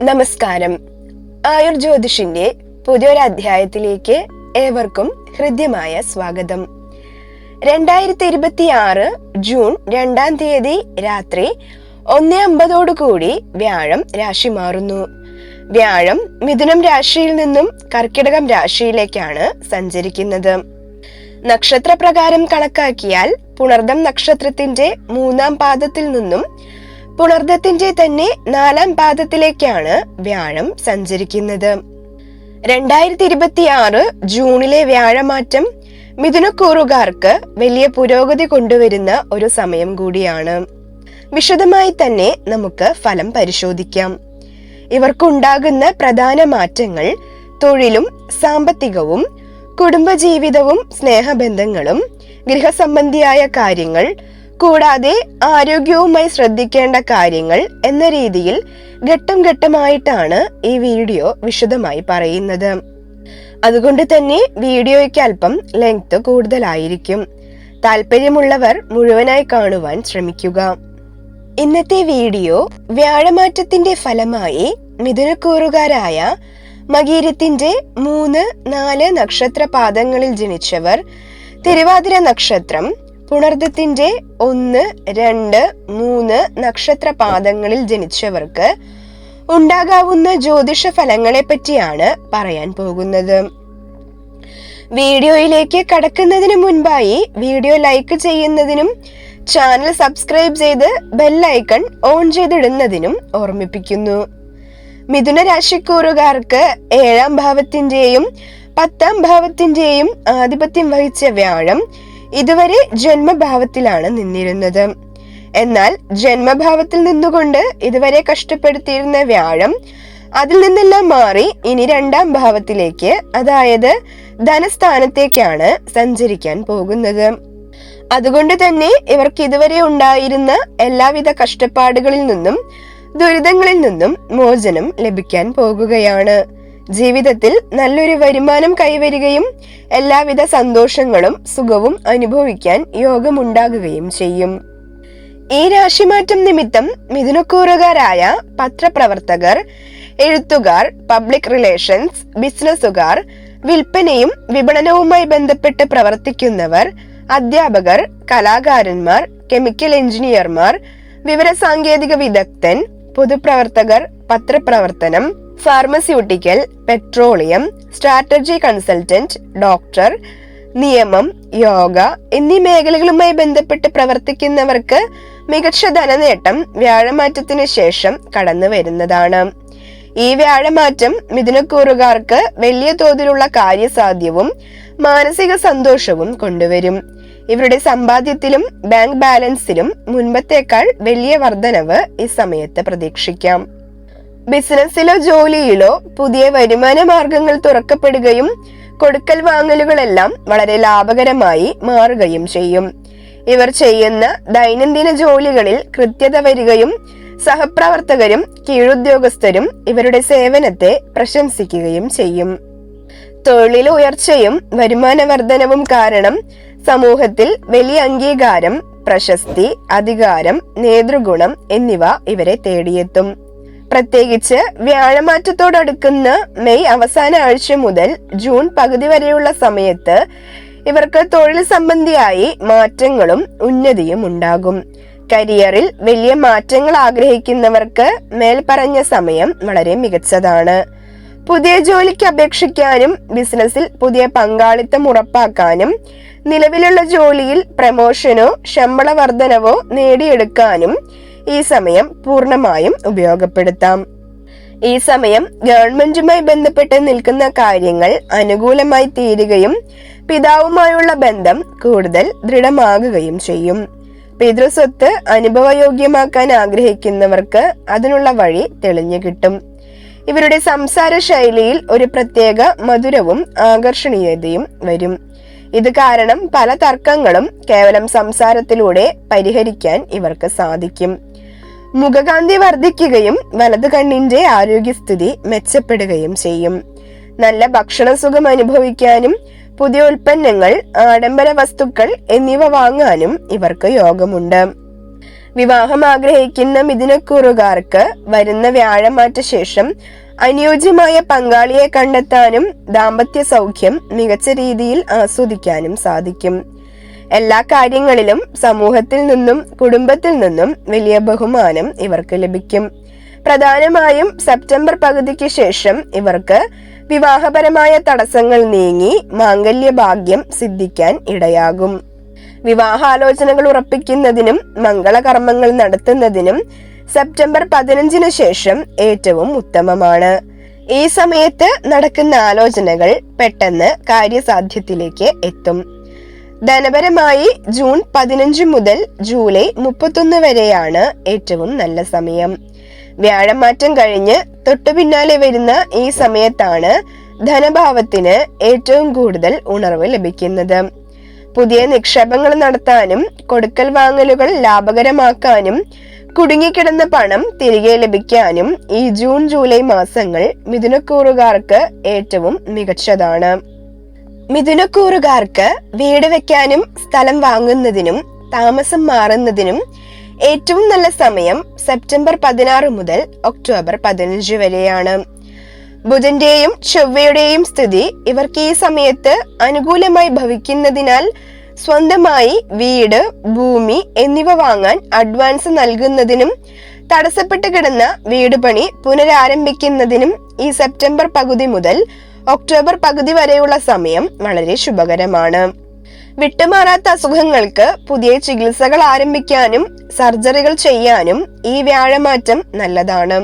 നമസ്കാരം. ആയുർജ്യോതിഷിന്റെ പുതിയൊരു അധ്യായത്തിലേക്ക് ഏവർക്കും ഹൃദ്യമായ സ്വാഗതം. 2026 ജൂൺ 2-ാം തീയതി രാത്രി 1:50 വ്യാഴം രാശി മാറുന്നു. വ്യാഴം മിഥുനം രാശിയിൽ നിന്നും കർക്കിടകം രാശിയിലേക്കാണ് സഞ്ചരിക്കുന്നത്. നക്ഷത്രപ്രകാരം കണക്കാക്കിയാൽ പുണർദം നക്ഷത്രത്തിന്റെ 3-ാം പാദത്തിൽ നിന്നും പുണർദത്തിന്റെ തന്നെ 4-ാം പാദത്തിലേക്കാണ് വ്യാഴം സഞ്ചരിക്കുന്നത്. 2026 ജൂണിലെ വ്യാഴമാറ്റം മിഥുനക്കൂറുകാർക്ക് വലിയ പുരോഗതി കൊണ്ടുവരുന്ന ഒരു സമയം കൂടിയാണ്. വിശദമായി തന്നെ നമുക്ക് ഫലം പരിശോധിക്കാം. ഇവർക്കുണ്ടാകുന്ന പ്രധാന മാറ്റങ്ങൾ തൊഴിലും സാമ്പത്തികവും കുടുംബജീവിതവും സ്നേഹബന്ധങ്ങളും ഗൃഹസംബന്ധിയായ കാര്യങ്ങൾ കൂടാതെ ആരോഗ്യവുമായി ശ്രദ്ധിക്കേണ്ട കാര്യങ്ങൾ എന്ന രീതിയിൽ ഘട്ടം ഘട്ടമായിട്ടാണ് ഈ വീഡിയോ വിശദമായി പറയുന്നത്. അതുകൊണ്ട് തന്നെ വീഡിയോയ്ക്ക് അല്പം ലെങ്ത് കൂടുതലായിരിക്കും. താല്പര്യമുള്ളവർ മുഴുവനായി കാണുവാൻ ശ്രമിക്കുക. ഇന്നത്തെ വീഡിയോ വ്യാഴമാറ്റത്തിന്റെ ഫലമായി മിഥുനക്കൂറുകാരായ മകീരത്തിന്റെ 3-4 നക്ഷത്ര പാദങ്ങളിൽ ജനിച്ചവർ, തിരുവാതിര നക്ഷത്രം, പുണർദത്തിന്റെ 1-2-3 നക്ഷത്ര പാദങ്ങളിൽ ജനിച്ചവർക്ക് ഉണ്ടാകാവുന്ന ജ്യോതിഷ ഫലങ്ങളെ പറ്റിയാണ് പറയാൻ പോകുന്നത്. വീഡിയോയിലേക്ക് കടക്കുന്നതിന് മുൻപായി വീഡിയോ ലൈക്ക് ചെയ്യുന്നതിനും ചാനൽ സബ്സ്ക്രൈബ് ചെയ്ത് ബെല്ലൈക്കൺ ഓൺ ചെയ്തിടുന്നതിനും ഓർമ്മിപ്പിക്കുന്നു. മിഥുന രാശിക്കൂറുകാർക്ക് 7-ാം ഭാവത്തിന്റെയും 10-ാം ഭാവത്തിന്റെയും ആധിപത്യം വഹിച്ച വ്യാഴം ഇതുവരെ ജന്മഭാവത്തിലാണ് നിന്നിരുന്നത്. എന്നാൽ ജന്മഭാവത്തിൽ നിന്നുകൊണ്ട് ഇതുവരെ കഷ്ടപ്പെടുത്തിയിരുന്ന വ്യാഴം അതിൽ നിന്നെല്ലാം മാറി ഇനി 2-ാം ഭാവത്തിലേക്ക്, അതായത് ധനസ്ഥാനത്തേക്കാണ് സഞ്ചരിക്കാൻ പോകുന്നത്. അതുകൊണ്ട് തന്നെ ഇവർക്ക് ഇതുവരെ ഉണ്ടായിരുന്ന എല്ലാവിധ കഷ്ടപ്പാടുകളിൽ നിന്നും ദുരിതങ്ങളിൽ നിന്നും മോചനം ലഭിക്കാൻ പോകുകയാണ്. ജീവിതത്തിൽ നല്ലൊരു വരുമാനം കൈവരികയും എല്ലാവിധ സന്തോഷങ്ങളും സുഖവും അനുഭവിക്കാൻ യോഗമുണ്ടാകുകയും ചെയ്യും. ഈ രാശിമാറ്റം നിമിത്തം മിഥുനക്കൂറുകാരായ പത്രപ്രവർത്തകർ, എഴുത്തുകാർ, പബ്ലിക് റിലേഷൻസ്, ബിസിനസ്സുകാർ, വിൽപ്പനയും വിപണനവുമായി ബന്ധപ്പെട്ട് പ്രവർത്തിക്കുന്നവർ, അധ്യാപകർ, കലാകാരന്മാർ, കെമിക്കൽ എഞ്ചിനീയർമാർ, വിവരസാങ്കേതിക വിദഗ്ധൻ, പൊതുപ്രവർത്തകർ, പത്രപ്രവർത്തനം, pharmaceutical, petroleum, strategy consultant, doctor, നിയമം, യോഗ എന്നീ മേഖലകളുമായി ബന്ധപ്പെട്ട് പ്രവർത്തിക്കുന്നവർക്ക് മികച്ച ധനനേട്ടം വ്യാഴമാറ്റത്തിന് ശേഷം കടന്നു വരുന്നതാണ്. ഈ വ്യാഴമാറ്റം മിഥുനക്കൂറുകാർക്ക് വലിയ തോതിലുള്ള കാര്യസാധ്യവും മാനസിക സന്തോഷവും കൊണ്ടുവരും. ഇവരുടെ സമ്പാദ്യത്തിലും ബാങ്ക് ബാലൻസിലും മുൻപത്തേക്കാൾ വലിയ വർധനവ് ഈ സമയത്ത് പ്രതീക്ഷിക്കാം. ബിസിനസ്സിലോ ജോലിയിലോ പുതിയ വരുമാന മാർഗങ്ങൾ തുറക്കപ്പെടുകയും കൊടുക്കൽ വാങ്ങലുകളെല്ലാം വളരെ ലാഭകരമായി മാറുകയും ചെയ്യും. ഇവർ ചെയ്യുന്ന ദൈനംദിന ജോലികളിൽ കൃത്യത വരികയും സഹപ്രവർത്തകരും കീഴുദ്യോഗസ്ഥരും ഇവരുടെ സേവനത്തെ പ്രശംസിക്കുകയും ചെയ്യും. തൊഴിലിലെ ഉയർച്ചയും വരുമാന വർധനവും കാരണം സമൂഹത്തിൽ വലിയ അംഗീകാരം, പ്രശസ്തി, അധികാരം, നേതൃഗുണം എന്നിവ ഇവരെ തേടിയെത്തും. പ്രത്യേകിച്ച് വ്യാഴമാറ്റത്തോടടുക്കുന്ന മെയ് അവസാന ആഴ്ച മുതൽ ജൂൺ പകുതി വരെയുള്ള സമയത്ത് ഇവർക്ക് തൊഴിൽ സംബന്ധിയായി മാറ്റങ്ങളും ഉന്നതിയും ഉണ്ടാകും. കരിയറിൽ വലിയ മാറ്റങ്ങൾ ആഗ്രഹിക്കുന്നവർക്ക് മേൽപ്പറഞ്ഞ സമയം വളരെ മികച്ചതാണ്. പുതിയ ജോലിക്ക് അപേക്ഷിക്കാനും ബിസിനസ്സിൽ പുതിയ പങ്കാളിത്തം ഉറപ്പാക്കാനും നിലവിലുള്ള ജോലിയിൽ പ്രമോഷനോ ശമ്പള വർധനവോ നേടിയെടുക്കാനും ഈ സമയം പൂർണ്ണമായും ഉപയോഗപ്പെടുത്താം. ഈ സമയം ഗവൺമെന്റുമായി ബന്ധപ്പെട്ട് നിൽക്കുന്ന കാര്യങ്ങൾ അനുകൂലമായി തീരുകയും പിതാവുമായുള്ള ബന്ധം കൂടുതൽ ദൃഢമാകുകയും ചെയ്യും. പിതൃസ്വത്ത് അനുഭവയോഗ്യമാക്കാൻ ആഗ്രഹിക്കുന്നവർക്ക് അതിനുള്ള വഴി തെളിഞ്ഞു കിട്ടും. ഇവരുടെ സംസാര ശൈലിയിൽ ഒരു പ്രത്യേക മധുരവും ആകർഷണീയതയും വരും. ഇത് കാരണം പല തർക്കങ്ങളും കേവലം സംസാരത്തിലൂടെ പരിഹരിക്കാൻ ഇവർക്ക് സാധിക്കും. മുഖകാന്തി വർദ്ധിക്കുകയും വലതു കണ്ണിന്റെ ആരോഗ്യസ്ഥിതി മെച്ചപ്പെടുകയും ചെയ്യും. നല്ല ഭക്ഷണസുഖം അനുഭവിക്കാനും പുതിയ ഉൽപ്പന്നങ്ങൾ, ആഡംബര വസ്തുക്കൾ എന്നിവ വാങ്ങാനും ഇവർക്ക് യോഗമുണ്ട്. വിവാഹം ആഗ്രഹിക്കുന്ന മിഥുനക്കൂറുകാർക്ക് വരുന്ന വ്യാഴമാറ്റ ശേഷം അനുയോജ്യമായ പങ്കാളിയെ കണ്ടെത്താനും ദാമ്പത്യ സൗഖ്യം മികച്ച രീതിയിൽ ആസ്വദിക്കാനും സാധിക്കും. എല്ലാ കാര്യങ്ങളിലും സമൂഹത്തിൽ നിന്നും കുടുംബത്തിൽ നിന്നും വലിയ ബഹുമാനം ഇവർക്ക് ലഭിക്കും. പ്രധാനമായും സെപ്റ്റംബർ പകുതിക്ക് ശേഷം ഇവർക്ക് വിവാഹപരമായ തടസ്സങ്ങൾ നീങ്ങി മാംഗല്യ ഭാഗ്യം സിദ്ധിക്കാൻ ഇടയാകും. വിവാഹാലോചനകൾ ഉറപ്പിക്കുന്നതിനും മംഗളകർമ്മങ്ങൾ നടത്തുന്നതിനും സെപ്റ്റംബർ 15 ശേഷം ഏറ്റവും ഉത്തമമാണ്. ഈ സമയത്ത് നടക്കുന്ന ആലോചനകൾ പെട്ടെന്ന് കാര്യസാധ്യത്തിലേക്ക് എത്തും. ധനപരമായി ജൂൺ 15 മുതൽ ജൂലൈ 31 വരെയാണ് ഏറ്റവും നല്ല സമയം. വ്യാഴമാറ്റം കഴിഞ്ഞ് തൊട്ടു പിന്നാലെ വരുന്ന ഈ സമയത്താണ് ധനഭാവത്തിന് ഏറ്റവും കൂടുതൽ ഉണർവ് ലഭിക്കുന്നത്. പുതിയ നിക്ഷേപങ്ങൾ നടത്താനും കൊടുക്കൽ വാങ്ങലുകൾ ലാഭകരമാക്കാനും കുടുങ്ങിക്കിടന്ന പണം തിരികെ ലഭിക്കാനും ഈ ജൂൺ ജൂലൈ മാസങ്ങൾ മിഥുനക്കൂറുകാർക്ക് ഏറ്റവും മികച്ചതാണ്. മിഥുനക്കൂറുകാർക്ക് വീട് വെക്കാനും സ്ഥലം വാങ്ങുന്നതിനും താമസം മാറുന്നതിനും ഏറ്റവും നല്ല സമയം സെപ്റ്റംബർ 16 മുതൽ ഒക്ടോബർ 15 വരെയാണ്. ബുധന്റെയും ചൊവ്വയുടെയും സ്ഥിതി ഇവർക്ക് ഈ സമയത്ത് അനുകൂലമായി ഭവിക്കുന്നതിനാൽ സ്വന്തമായി വീട്, ഭൂമി എന്നിവ വാങ്ങാൻ അഡ്വാൻസ് നൽകുന്നതിനും തടസ്സപ്പെട്ട് കിടന്ന വീട് പണി പുനരാരംഭിക്കുന്നതിനും ഈ സെപ്റ്റംബർ പകുതി മുതൽ ഒക്ടോബർ പകുതി വരെയുള്ള സമയം വളരെ ശുഭകരമാണ്. വിട്ടുമാറാത്ത അസുഖങ്ങൾക്ക് പുതിയ ചികിത്സകൾ ആരംഭിക്കാനും സർജറികൾ ചെയ്യാനും ഈ വ്യാഴമാറ്റം നല്ലതാണ്.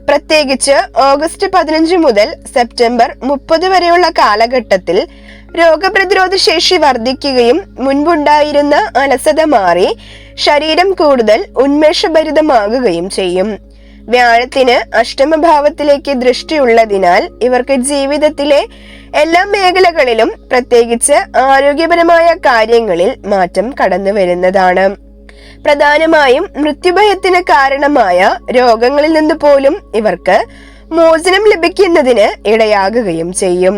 പ്രത്യേകിച്ച് ഓഗസ്റ്റ് 15 മുതൽ സെപ്റ്റംബർ 30 വരെയുള്ള കാലഘട്ടത്തിൽ രോഗപ്രതിരോധ ശേഷി വർദ്ധിക്കുകയും മുൻപുണ്ടായിരുന്ന അലസത മാറി ശരീരം കൂടുതൽ ഉന്മേഷഭരിതമാകുകയും ചെയ്യും. വ്യാഴത്തിന് അഷ്ടമഭാവത്തിലേക്ക് ദൃഷ്ടിയുള്ളതിനാൽ ഇവർക്ക് ജീവിതത്തിലെ എല്ലാ മേഖലകളിലും പ്രത്യേകിച്ച് ആരോഗ്യപരമായ കാര്യങ്ങളിൽ മാറ്റം കടന്നു വരുന്നതാണ്. പ്രധാനമായും മൃത്യുഭയത്തിന് കാരണമായ രോഗങ്ങളിൽ നിന്ന് പോലും ഇവർക്ക് മോചനം ലഭിക്കുന്നതിന് ഇടയാകുകയും ചെയ്യും.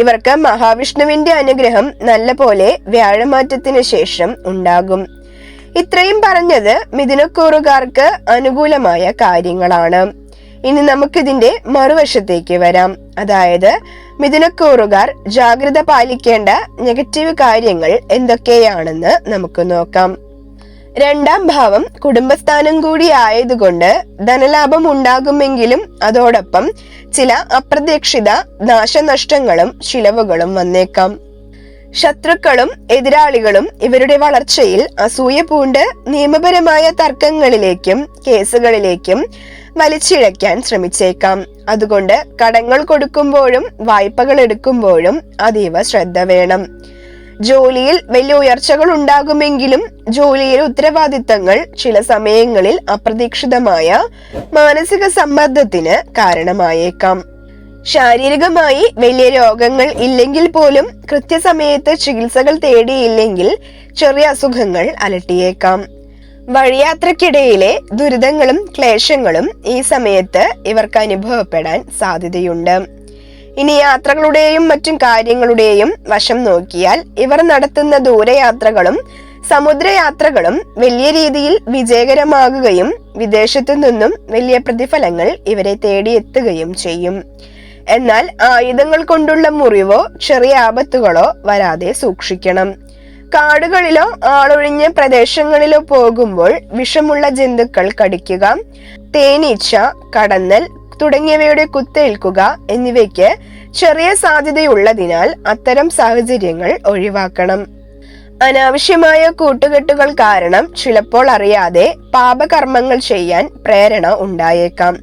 ഇവർക്ക് മഹാവിഷ്ണുവിന്റെ അനുഗ്രഹം നല്ല പോലെ വ്യാഴമാറ്റത്തിന് ശേഷം ഉണ്ടാകും. ഇത്രയും പറഞ്ഞത് മിഥുനക്കൂറുകാർക്ക് അനുകൂലമായ കാര്യങ്ങളാണ്. ഇനി നമുക്കിതിന്റെ മറുവശത്തേക്ക് വരാം. അതായത് മിഥുനക്കൂറുകാർ ജാഗ്രത പാലിക്കേണ്ട നെഗറ്റീവ് കാര്യങ്ങൾ എന്തൊക്കെയാണെന്ന് നമുക്ക് നോക്കാം. 2ാം ഭാവം കുടുംബസ്ഥാനം കൂടി ആയതുകൊണ്ട് ധനലാഭം ഉണ്ടാകുമെങ്കിലും അതോടൊപ്പം ചില അപ്രതീക്ഷിത നാശനഷ്ടങ്ങളും ചിലവുകളും വന്നേക്കാം. ശത്രുക്കളും എതിരാളികളും ഇവരുടെ വളർച്ചയിൽ അസൂയ പൂണ്ട് നിയമപരമായ തർക്കങ്ങളിലേക്കും കേസുകളിലേക്കും വലിച്ചിഴയ്ക്കാൻ ശ്രമിച്ചേക്കാം. അതുകൊണ്ട് കടങ്ങൾ കൊടുക്കുമ്പോഴും വായ്പകൾ എടുക്കുമ്പോഴും അതീവ ശ്രദ്ധ വേണം. ജോലിയിൽ വലിയ ഉയർച്ചകൾ ഉണ്ടാകുമെങ്കിലും ജോലിയിലെ ഉത്തരവാദിത്തങ്ങൾ ചില സമയങ്ങളിൽ അപ്രതീക്ഷിതമായ മാനസിക സമ്മർദ്ദത്തിന് കാരണമായേക്കാം. ശാരീരികമായി വലിയ രോഗങ്ങൾ ഇല്ലെങ്കിൽ പോലും കൃത്യസമയത്ത് ചികിത്സകൾ തേടിയില്ലെങ്കിൽ ചെറിയ അസുഖങ്ങൾ അലട്ടിയേക്കാം. വഴിയാത്രക്കിടയിലെ ദുരിതങ്ങളും ക്ലേശങ്ങളും ഈ സമയത്ത് ഇവർക്ക് അനുഭവപ്പെടാൻ സാധ്യതയുണ്ട്. ഇനി യാത്രകളുടെയും മറ്റും കാര്യങ്ങളുടെയും വശം നോക്കിയാൽ ഇവർ നടത്തുന്ന ദൂരയാത്രകളും സമുദ്രയാത്രകളും വലിയ രീതിയിൽ വിജയകരമാകുകയും വിദേശത്തു നിന്നും വലിയ പ്രതിഫലങ്ങൾ ഇവരെ തേടിയെത്തുകയും ചെയ്യും. എന്നാൽ ആയുധങ്ങൾ കൊണ്ടുള്ള മുറിവോ ചെറിയ ആപത്തുകളോ വരാതെ സൂക്ഷിക്കണം. കാടുകളിലോ ആളൊഴിഞ്ഞ പ്രദേശങ്ങളിലോ പോകുമ്പോൾ വിഷമുള്ള ജന്തുക്കൾ കടിക്കുക, തേനീച്ച, കടന്നൽ തുടങ്ങിയവയുടെ കുത്തേൽക്കുക എന്നിവയ്ക്ക് ചെറിയ സാധ്യതയുള്ളതിനാൽ അത്തരം സാഹചര്യങ്ങൾ ഒഴിവാക്കണം. അനാവശ്യമായ കൂട്ടുകെട്ടുകൾ കാരണം ചിലപ്പോൾ അറിയാതെ പാപകർമ്മങ്ങൾ ചെയ്യാൻ പ്രേരണ ഉണ്ടായേക്കാം.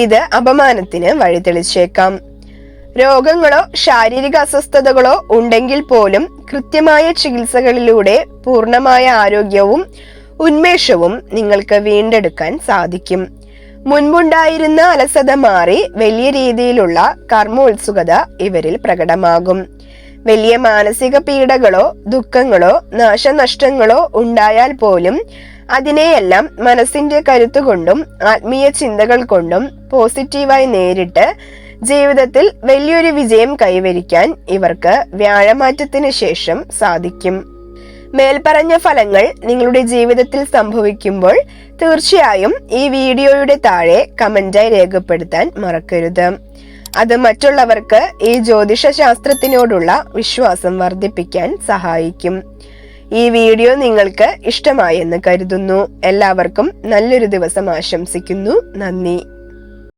ഇത് അപമാനത്തിന് വഴിതെളിച്ചേക്കാം. രോഗങ്ങളോ ശാരീരിക അസ്വസ്ഥതകളോ ഉണ്ടെങ്കിൽ പോലും കൃത്യമായ ചികിത്സകളിലൂടെ പൂർണ്ണമായ ആരോഗ്യവും ഉന്മേഷവും നിങ്ങൾക്ക് വീണ്ടെടുക്കാൻ സാധിക്കും. മുൻപുണ്ടായിരുന്ന അലസത മാറി വലിയ രീതിയിലുള്ള കർമ്മോത്സുകത ഇവരിൽ പ്രകടമാകും. വലിയ മാനസിക പീഡകളോ ദുഃഖങ്ങളോ നാശനഷ്ടങ്ങളോ ഉണ്ടായാൽ പോലും അതിനെയെല്ലാം മനസ്സിന്റെ കരുത്തുകൊണ്ടും ആത്മീയ ചിന്തകൾ കൊണ്ടും പോസിറ്റീവായി നേരിട്ട് ജീവിതത്തിൽ വലിയൊരു വിജയം കൈവരിക്കാൻ ഇവർക്ക് വ്യാഴമാറ്റത്തിന് ശേഷം സാധിക്കും. മേൽപ്പറഞ്ഞ ഫലങ്ങൾ നിങ്ങളുടെ ജീവിതത്തിൽ സംഭവിക്കുമ്പോൾ തീർച്ചയായും ഈ വീഡിയോയുടെ താഴെ കമന്റായി രേഖപ്പെടുത്താൻ മറക്കരുത്. അത് മറ്റുള്ളവർക്ക് ഈ ജ്യോതിഷ ശാസ്ത്രത്തിനോടുള്ള വിശ്വാസം വർദ്ധിപ്പിക്കാൻ സഹായിക്കും. ഈ വീഡിയോ നിങ്ങൾക്ക് ഇഷ്ടമായെന്ന് കരുതുന്നു. എല്ലാവർക്കും നല്ലൊരു ദിവസം ആശംസിക്കുന്നു. നന്ദി.